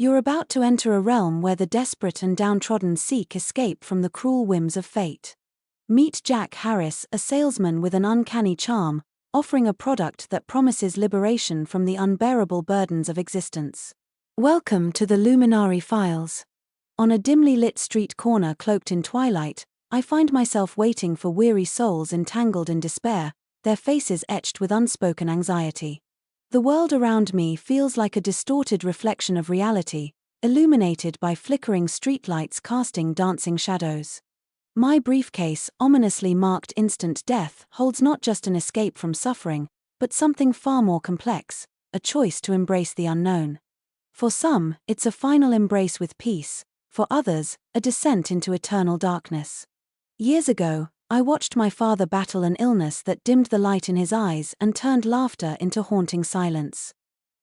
You're about to enter a realm where the desperate and downtrodden seek escape from the cruel whims of fate. Meet Jack Harris, a salesman with an uncanny charm, offering a product that promises liberation from the unbearable burdens of existence. Welcome to the Luminari Files. On a dimly lit street corner cloaked in twilight, I find myself waiting for weary souls entangled in despair, their faces etched with unspoken anxiety. The world around me feels like a distorted reflection of reality, illuminated by flickering streetlights casting dancing shadows. My briefcase, ominously marked instant death, holds not just an escape from suffering, but something far more complex, a choice to embrace the unknown. For some, it's a final embrace with peace, for others, a descent into eternal darkness. Years ago, I watched my father battle an illness that dimmed the light in his eyes and turned laughter into haunting silence.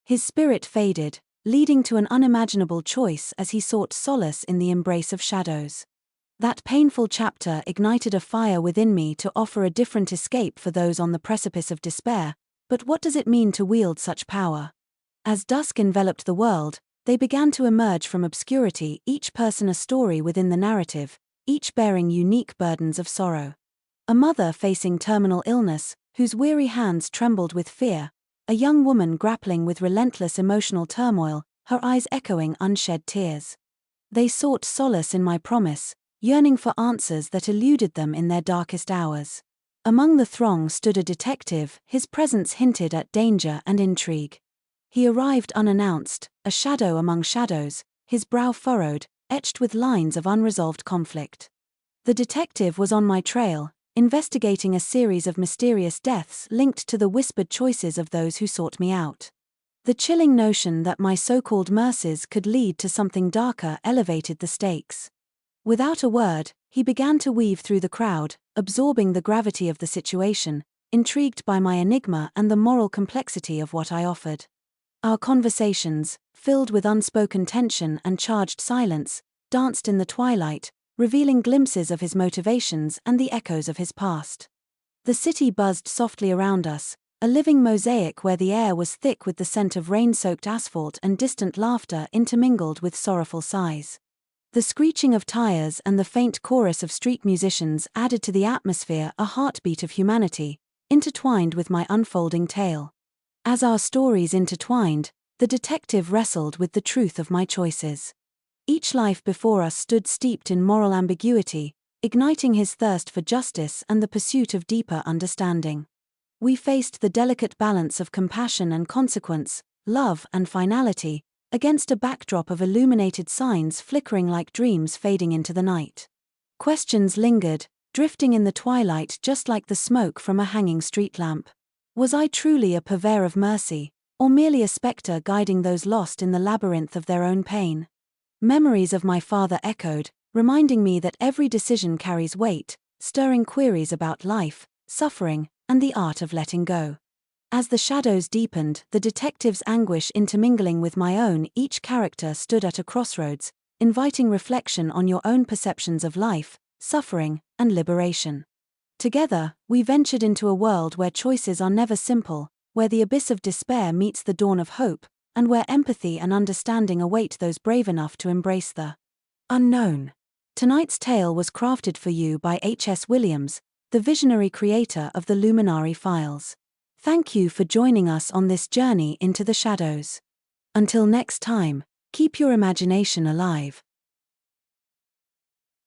His spirit faded, leading to an unimaginable choice as he sought solace in the embrace of shadows. That painful chapter ignited a fire within me to offer a different escape for those on the precipice of despair, but what does it mean to wield such power? As dusk enveloped the world, they began to emerge from obscurity, each person a story within the narrative, each bearing unique burdens of sorrow. A mother facing terminal illness, whose weary hands trembled with fear, a young woman grappling with relentless emotional turmoil, her eyes echoing unshed tears. They sought solace in my promise, yearning for answers that eluded them in their darkest hours. Among the throng stood a detective, his presence hinted at danger and intrigue. He arrived unannounced, a shadow among shadows, his brow furrowed, etched with lines of unresolved conflict. The detective was on my trail, investigating a series of mysterious deaths linked to the whispered choices of those who sought me out. The chilling notion that my so-called mercies could lead to something darker elevated the stakes. Without a word, he began to weave through the crowd, absorbing the gravity of the situation, intrigued by my enigma and the moral complexity of what I offered. Our conversations, filled with unspoken tension and charged silence, danced in the twilight, revealing glimpses of his motivations and the echoes of his past. The city buzzed softly around us, a living mosaic where the air was thick with the scent of rain-soaked asphalt and distant laughter intermingled with sorrowful sighs. The screeching of tires and the faint chorus of street musicians added to the atmosphere, a heartbeat of humanity, intertwined with my unfolding tale. As our stories intertwined, the detective wrestled with the truth of my choices. Each life before us stood steeped in moral ambiguity, igniting his thirst for justice and the pursuit of deeper understanding. We faced the delicate balance of compassion and consequence, love and finality, against a backdrop of illuminated signs flickering like dreams fading into the night. Questions lingered, drifting in the twilight just like the smoke from a hanging street lamp. Was I truly a purveyor of mercy, or merely a spectre guiding those lost in the labyrinth of their own pain? Memories of my father echoed, reminding me that every decision carries weight, stirring queries about life, suffering, and the art of letting go. As the shadows deepened, the detective's anguish intermingling with my own, each character stood at a crossroads, inviting reflection on your own perceptions of life, suffering, and liberation. Together, we ventured into a world where choices are never simple, where the abyss of despair meets the dawn of hope, and where empathy and understanding await those brave enough to embrace the unknown. Tonight's tale was crafted for you by H.S. Williams, the visionary creator of the Luminari Files. Thank you for joining us on this journey into the shadows. Until next time, keep your imagination alive.